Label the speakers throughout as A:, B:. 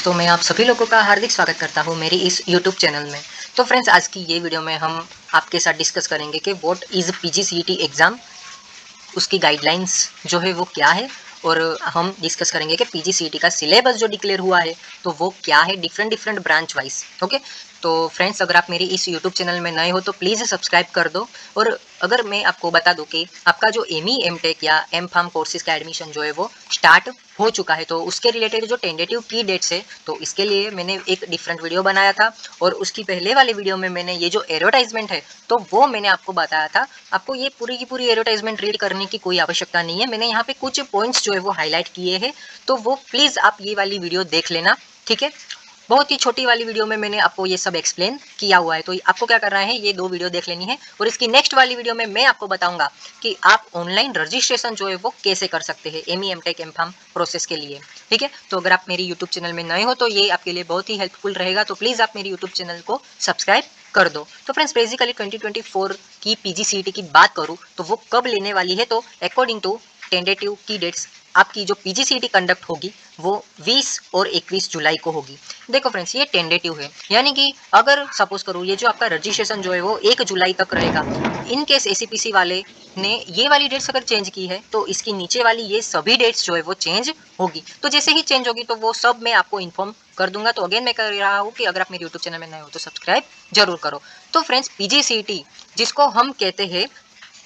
A: दोस्तों, मैं आप सभी लोगों का हार्दिक स्वागत करता हूं मेरी इस यूट्यूब चैनल में। तो फ्रेंड्स, आज की ये वीडियो में हम आपके साथ डिस्कस करेंगे कि व्हाट इज़ पीजीसीईटी एग्ज़ाम, उसकी गाइडलाइंस जो है वो क्या है, और हम डिस्कस करेंगे कि पीजीसीईटी का सिलेबस जो डिक्लेयर हुआ है तो वो क्या है, different different branch wise. Okay, तो फ्रेंड्स, अगर आप मेरी इस यूट्यूब चैनल में नए हो तो प्लीज़ सब्सक्राइब कर दो। और अगर मैं आपको बता दूं कि आपका जो एमई एमटेक या एम फार्म कोर्सेज का एडमिशन जो है वो स्टार्ट हो चुका है, तो उसके रिलेटेड जो टेंटेटिव की डेट्स है, तो इसके लिए मैंने एक डिफरेंट वीडियो बनाया था। और उसकी पहले वाले वीडियो में मैंने ये जो एडवर्टाइजमेंट है तो वो मैंने आपको बताया था। आपको ये पूरी की पूरी एडवर्टाइजमेंट रीड करने की कोई आवश्यकता नहीं है, मैंने यहाँ पे कुछ पॉइंट्स जो है वो हाईलाइट किए हैं, तो वो प्लीज़ आप ये वाली वीडियो देख लेना, ठीक है। बहुत ही छोटी वाली वीडियो में मैंने आपको ये सब एक्सप्लेन किया हुआ है, तो आपको क्या करना है, ये दो वीडियो देख लेनी है। और इसकी नेक्स्ट वाली वीडियो में मैं आपको बताऊंगा कि आप ऑनलाइन रजिस्ट्रेशन जो है वो कैसे कर सकते हैं ME MTech M pharm process के लिए, ठीक है। तो अगर आप मेरी यूट्यूब चैनल में नए हो तो ये आपके लिए बहुत ही हेल्पफुल रहेगा, तो प्लीज़ आप मेरी यूट्यूब चैनल को सब्सक्राइब कर दो। तो फ्रेंड्स, बेसिकली 2024 की पीजीसीईटी की बात करूँ तो वो कब लेने वाली है, तो अकॉर्डिंग टू टेंटेटिव की डेट्स आपकी जो पीजीसीईटी कंडक्ट होगी वो 20 और 21 जुलाई को होगी। देखो फ्रेंड्स, ये टेंटेटिव है, यानी कि अगर सपोज करूँ ये जो आपका रजिस्ट्रेशन जो है वो 1 जुलाई तक रहेगा, इन केस एसीपीसी वाले ने ये वाली डेट्स अगर चेंज की है तो इसकी नीचे वाली ये सभी डेट्स जो है वो चेंज होगी। तो जैसे ही चेंज होगी तो वो सब मैं आपको इन्फॉर्म कर दूंगा। तो अगेन मैं कर रहा हूँ कि अगर आप मेरे यूट्यूब चैनल में नए हो तो सब्सक्राइब जरूर करो। तो फ्रेंड्स, पीजीसीईटी जिसको हम कहते हैं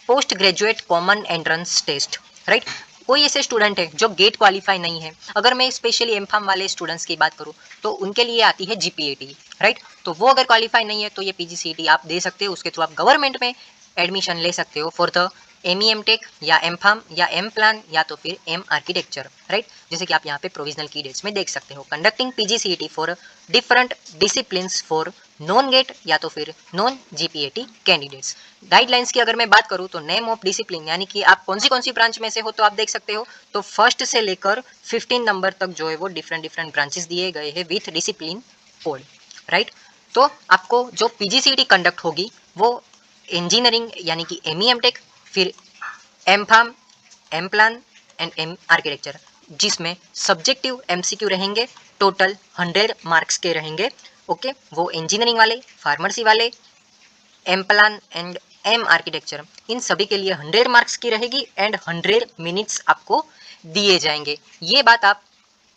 A: post graduate common entrance test, right. कोई ऐसे स्टूडेंट है जो गेट क्वालिफाई नहीं है, अगर मैं स्पेशली एम फार्म वाले स्टूडेंट्स की बात करूँ तो उनके लिए आती है जीपीएटी, राइट। तो वो अगर क्वालिफाई नहीं है तो ये पीजीसीईटी आप दे सकते हो, उसके थ्रू आप गवर्नमेंट में एडमिशन ले सकते हो for the ME M tech या एम फार्म या एम प्लान या तो फिर एम आर्किटेक्चर, राइट। जैसे कि आप यहाँ पे प्रोविजनल की डेट्स में देख सकते हो, conducting PGCET for different disciplines for non GATE या तो फिर नॉन जीपीएटी कैंडिडेट्स। गाइडलाइंस की अगर मैं बात करूँ तो नेम ऑफ डिसिप्लिन, यानी कि आप कौन सी ब्रांच में से हो तो आप देख सकते हो। तो फर्स्ट से लेकर 15 नंबर तक जो है वो डिफरेंट डिफरेंट ब्रांचेस दिए गए हैं विथ डिसिप्लिन कोड, राइट। तो आपको जो पीजीसीईटी कंडक्ट होगी वो इंजीनियरिंग यानी कि एमई एमटेक, फिर M pharm, M plan and M architecture, जिसमें सब्जेक्टिव एमसीक्यू रहेंगे, टोटल 100 मार्क्स के रहेंगे। ओके, वो इंजीनियरिंग वाले, फार्मेसी वाले, M plan and M architecture, इन सभी के लिए 100 मार्क्स की रहेगी एंड 100 मिनट्स आपको दिए जाएंगे। ये बात आप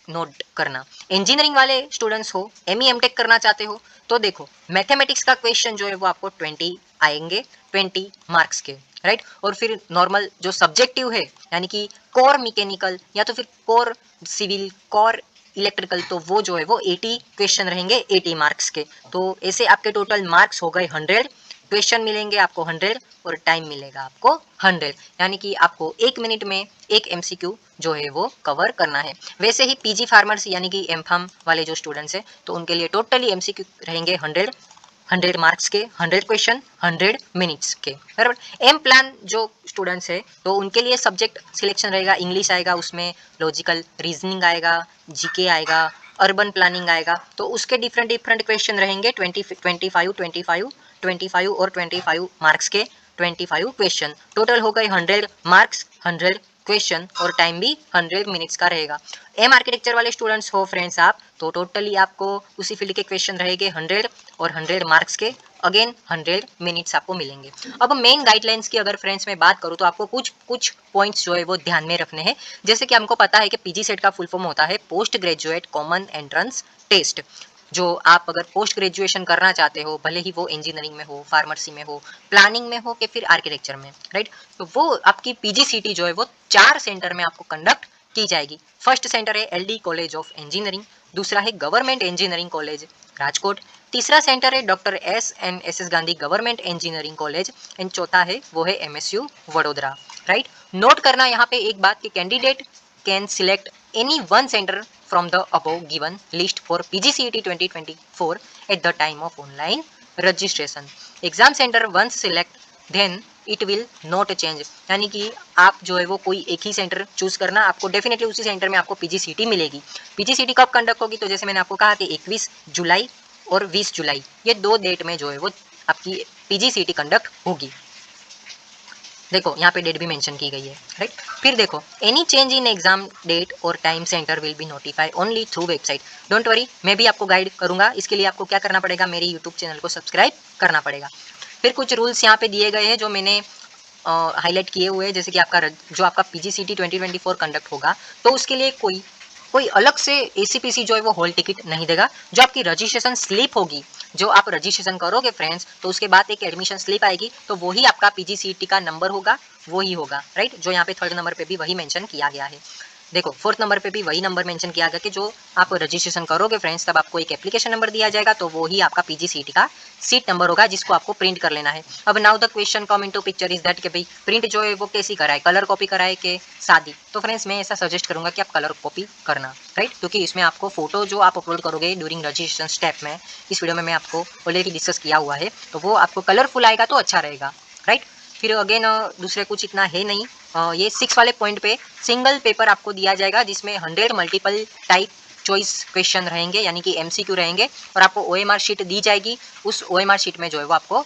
A: नोट करना। इंजीनियरिंग वाले स्टूडेंट्स हो, एमई एमटेक करना चाहते हो, तो देखो मैथमेटिक्स का क्वेश्चन जो है वो आपको 20 आएंगे, 20 मार्क्स के, राइट। और फिर नॉर्मल जो सब्जेक्टिव है, यानी कि कोर मैकेनिकल या तो फिर कोर सिविल, कोर इलेक्ट्रिकल, तो वो जो है वो 80 क्वेश्चन रहेंगे, 80 मार्क्स के। तो ऐसे आपके टोटल मार्क्स हो गए 100, क्वेश्चन मिलेंगे आपको 100 और टाइम मिलेगा आपको 100, यानी कि आपको 1 मिनट में एक एमसीक्यू जो है वो कवर करना है। वैसे ही पीजी फार्मर्स यानी कि एम फार्म वाले जो स्टूडेंट्स हैं तो उनके लिए टोटली एमसीक्यू रहेंगे 100, 100 मार्क्स के, 100 क्वेश्चन, 100 मिनट्स के, बराबर। एम प्लान जो स्टूडेंट्स है तो उनके लिए सब्जेक्ट सिलेक्शन रहेगा, इंग्लिश आएगा, उसमें लॉजिकल रीजनिंग आएगा, जीके आएगा, अर्बन प्लानिंग आएगा, तो उसके डिफरेंट डिफरेंट क्वेश्चन रहेंगे 25 और 25 मार्क्स के 25 क्वेश्चन, टोटल हो गए 100 मार्क्स, 100 क्वेश्चन और टाइम भी 100 मिनट्स का रहेगा। एम आर्किटेक्चर वाले स्टूडेंट्स हो फ्रेंड्स आप, तो टोटली आपको उसी फील्ड के क्वेश्चन रहेंगे 100 और 100 मार्क्स के, अगेन 100 मिनट्स आपको मिलेंगे। अब मेन गाइडलाइंस की अगर फ्रेंड्स मैं बात करूँ तो आपको कुछ पॉइंट्स जो है वो ध्यान में रखने हैं। जैसे कि हमको पता है कि पीजी सेट का फुल फॉर्म होता है post graduate common entrance test. जो आप अगर पोस्ट ग्रेजुएशन करना चाहते हो, भले ही वो इंजीनियरिंग में हो, फार्मेसी में हो, प्लानिंग में हो कि फिर आर्किटेक्चर में, राइट, तो वो आपकी पीजीसीटी जो है वो 4 सेंटर में आपको कंडक्ट की जाएगी। फर्स्ट सेंटर है एलडी कॉलेज ऑफ इंजीनियरिंग, दूसरा है गवर्नमेंट इंजीनियरिंग कॉलेज राजकोट, तीसरा सेंटर है doctor S Gandhi government engineering college and चौथा है वो है एमएसयू वडोदरा, राइट। नोट करना यहाँ पे एक बात कि candidate can select any one centre from the above given list for PGCET 2024 at the time of online registration. Exam center once select then it will not change, यानी कि आप जो है वो कोई एक ही सेंटर चूज करना, आपको डेफिनेटली उसी सेंटर में आपको पीजीसीटी मिलेगी। पीजीसीटी कब कंडक्ट होगी, तो जैसे मैंने आपको कहा कि 21 जुलाई और 20 जुलाई, ये 2 डेट में जो है वो आपकी पीजीसीटी कंडक्ट होगी। देखो यहाँ पे डेट भी मेंशन की गई है, राइट। फिर देखो any change in exam date और time centre will be notify only through website. Don't worry, मैं भी आपको गाइड करूंगा। इसके लिए आपको क्या करना पड़ेगा, मेरे यूट्यूब चैनल को सब्सक्राइब करना पड़ेगा। फिर कुछ रूल्स यहाँ पे दिए गए हैं जो मैंने हाईलाइट किए हुए हैं, जैसे कि आपका जो आपका PGCET 2024 कंडक्ट होगा तो उसके लिए कोई अलग से ACPC जो है वो हॉल टिकट नहीं देगा। जो आपकी रजिस्ट्रेशन स्लिप होगी, जो आप रजिस्ट्रेशन करोगे फ्रेंड्स, तो उसके बाद एक एडमिशन स्लिप आएगी, तो वही आपका PGCET का नंबर होगा, वही होगा, राइट। जो यहाँ पे थर्ड नंबर पे भी वही मेंशन किया गया है। देखो फोर्थ नंबर पे भी वही नंबर मेंशन किया गया कि जो आप रजिस्ट्रेशन करोगे फ्रेंड्स, तब आपको एक एप्लीकेशन नंबर दिया जाएगा, तो वो ही आपका PGCET का सीट नंबर होगा, जिसको आपको प्रिंट कर लेना है। अब now the question come into picture is that कि भाई प्रिंट जो है वो कैसी कराए, कलर कॉपी कराए कि सादी। तो फ्रेंड्स मैं ऐसा सजेस्ट करूंगा कि आप कलर कॉपी करना, राइट, क्योंकि इसमें आपको फोटो जो आप अपलोड करोगे ड्यूरिंग रजिस्ट्रेशन स्टेप में, इस वीडियो में मैं आपको ऑलरेडी डिस्कस किया हुआ है, तो वो आपको कलरफुल आएगा तो अच्छा रहेगा, राइट। फिर अगेन दूसरे कुछ इतना है नहीं। ये 6 वाले पॉइंट पे सिंगल पेपर आपको दिया जाएगा, जिसमें 100 मल्टीपल टाइप चॉइस क्वेश्चन रहेंगे, यानी कि MCQ रहेंगे, और आपको OMR शीट दी जाएगी। उस OMR शीट में जो है वो आपको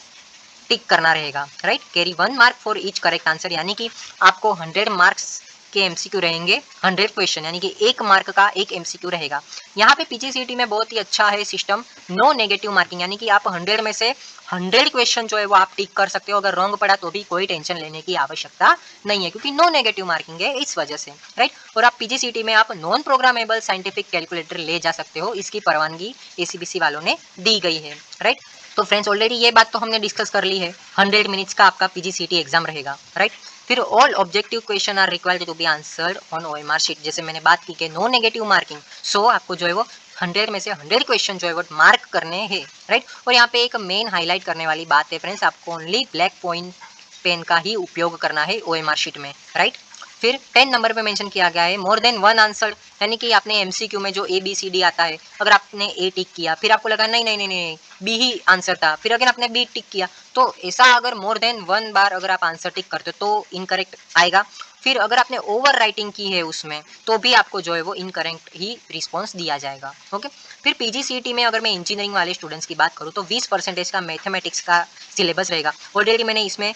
A: टिक करना रहेगा, right. Carry 1 mark for each correct answer, यानी कि आपको 100 मार्क्स के MCQ रहेंगे, 100 क्वेश्चन, यानी कि 1 मार्क का एक MCQ रहेगा। यहाँ पे PGCET में बहुत ही अच्छा है सिस्टम, नो नेगेटिव मार्किंग, यानी कि आप 100 में से 100 क्वेश्चन जो है वो आप टिक कर सकते हो। अगर रॉन्ग पड़ा तो भी कोई टेंशन लेने की आवश्यकता नहीं है, क्योंकि नो नेगेटिव मार्किंग है इस वजह से, राइट। और आप PGCET में आप नॉन प्रोग्रामेबल साइंटिफिक कैलकुलेटर ले जा सकते हो, इसकी परवानगी ACPC वालों ने दी गई है, राइट। तो फ्रेंड्स ऑलरेडी ये बात तो हमने डिस्कस कर ली है, 100 मिनट्स का आपका PGCET एग्जाम रहेगा, राइट। फिर all objective questions are required to be answered on OMR sheet, जैसे मैंने बात की कि नो नेगेटिव मार्किंग, सो आपको जो है वो 100 में से 100 क्वेश्चन जो है वो मार्क करने हैं, राइट। और यहाँ पे एक मेन हाईलाइट करने वाली बात है फ्रेंड्स, आपको ओनली ब्लैक पॉइंट पेन का ही उपयोग करना है OMR शीट में, राइट। फिर 10 नंबर पे मेंशन किया गया है मोर देन वन आंसर, यानी कि आपने MCQ में जो ABCD आता है, अगर आपने A टिक किया, फिर आपको लगा नहीं नहीं नहीं नहीं B ही आंसर था, फिर अगर आपने B टिक किया, तो ऐसा अगर मोर देन 1 बार अगर आप आंसर टिक करते हो तो इनकरेक्ट आएगा। फिर अगर आपने ओवर राइटिंग की है उसमें, तो भी आपको जो है वो इनकरेक्ट ही रिस्पॉन्स दिया जाएगा, ओके। फिर PGCET में अगर मैं इंजीनियरिंग वाले स्टूडेंट्स की बात करूँ तो 20% का मैथमेटिक्स का सिलेबस रहेगा। ऑलरेडी मैंने इसमें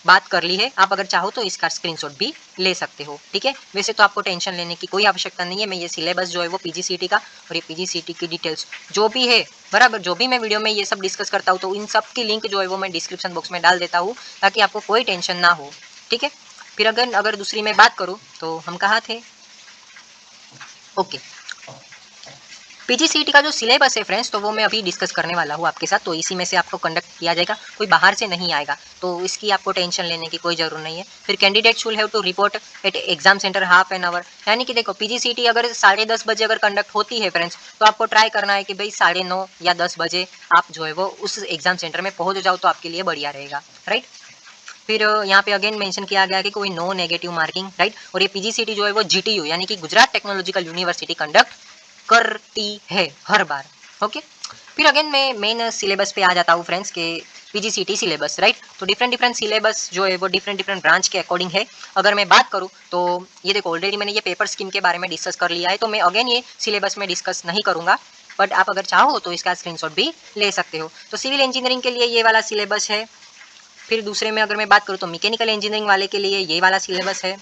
A: बात कर ली है, आप अगर चाहो तो इसका स्क्रीनशॉट भी ले सकते हो, ठीक है। वैसे तो आपको टेंशन लेने की कोई आवश्यकता नहीं है, मैं ये सिलेबस जो है वो PGCET का और ये PGCET की डिटेल्स जो भी है, बराबर, जो भी मैं वीडियो में ये सब डिस्कस करता हूँ, तो इन सब की लिंक जो है वो मैं डिस्क्रिप्शन बॉक्स में डाल देता हूँ, ताकि आपको कोई टेंशन ना हो, ठीक है। फिर अगर दूसरी मैं बात करूँ तो हम कहाँ थे, ओके। PGCET का जो सिलेबस है फ्रेंड्स, तो वो मैं अभी डिस्कस करने वाला हूँ आपके साथ, तो इसी में से आपको कंडक्ट किया जाएगा, कोई बाहर से नहीं आएगा, तो इसकी आपको टेंशन लेने की कोई जरूरत नहीं है। फिर candidate should have to report at exam center half an hour, यानी कि देखो PGCET अगर 10:30 बजे अगर कंडक्ट होती है फ्रेंड्स, तो आपको ट्राई करना है कि भाई 9:30 या 10 बजे आप जो है वो उस एग्जाम सेंटर में पहुंच जाओ, तो आपके लिए बढ़िया रहेगा, राइट। फिर यहाँ पे अगेन मेंशन किया गया कि कोई नो नेगेटिव मार्किंग, राइट। और ये PGCET जो है वो GTU यानी कि गुजरात टेक्नोलॉजिकल यूनिवर्सिटी कंडक्ट करती है हर बार, ओके। फिर अगेन मैं मेन सिलेबस पे आ जाता हूँ फ्रेंड्स के PGCET सिलेबस, राइट। तो डिफरेंट सिलेबस जो है वो डिफरेंट ब्रांच के अकॉर्डिंग है। अगर मैं बात करूँ तो ये देखो ऑलरेडी मैंने ये पेपर स्कीम के बारे में डिस्कस कर लिया है, तो मैं अगेन ये सिलेबस में डिस्कस नहीं करूँगा, बट आप अगर चाहो तो इसका स्क्रीनशॉट भी ले सकते हो। तो सिविल इंजीनियरिंग के लिए ये वाला सिलेबस है। फिर दूसरे में अगर मैं बात करूँ तो मैकेनिकल इंजीनियरिंग वाले के लिए ये वाला सिलेबस है।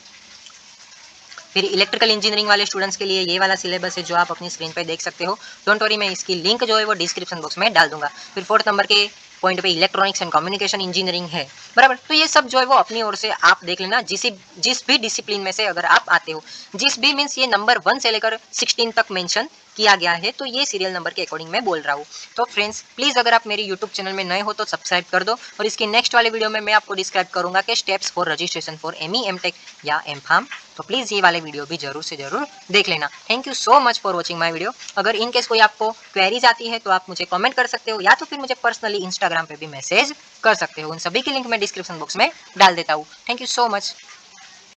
A: फिर इलेक्ट्रिकल इंजीनियरिंग वाले स्टूडेंट्स के लिए ये वाला सिलेबस है जो आप अपनी स्क्रीन पे देख सकते हो। डोंट वरी, मैं इसकी लिंक जो है वो डिस्क्रिप्शन बॉक्स में डाल दूंगा। फिर 4th नंबर के पॉइंट पे इलेक्ट्रॉनिक्स एंड कम्युनिकेशन इंजीनियरिंग है, बराबर। तो ये सब जो है वो अपनी ओर से आप देख लेना, जिस भी डिसिप्लिन में से अगर आप आते हो, जिस भी मीन्स ये नंबर 1 से लेकर 16 तक मेंशन किया गया है, तो ये सीरियल नंबर के अकॉर्डिंग मैं बोल रहा हूँ। तो फ्रेंड्स प्लीज अगर आप मेरे यूट्यूब चैनल में नए हो तो सब्सक्राइब कर दो, और इसकी नेक्स्ट वाले वीडियो में मैं आपको डिस्क्राइब करूंगा कि steps for registration for ME MTech या M.Pharm। तो प्लीज ये वाले वीडियो भी जरूर से जरूर देख लेना। Thank you so much for watching my video. अगर इन केस कोई आपको क्वेरीज आती है तो आप मुझे कमेंट कर सकते हो, या तो फिर मुझे पर्सनली इंस्टाग्राम पे भी मैसेज कर सकते हो। उन सभी की लिंक मैं डिस्क्रिप्शन बॉक्स में डाल देता हूँ। Thank you so much.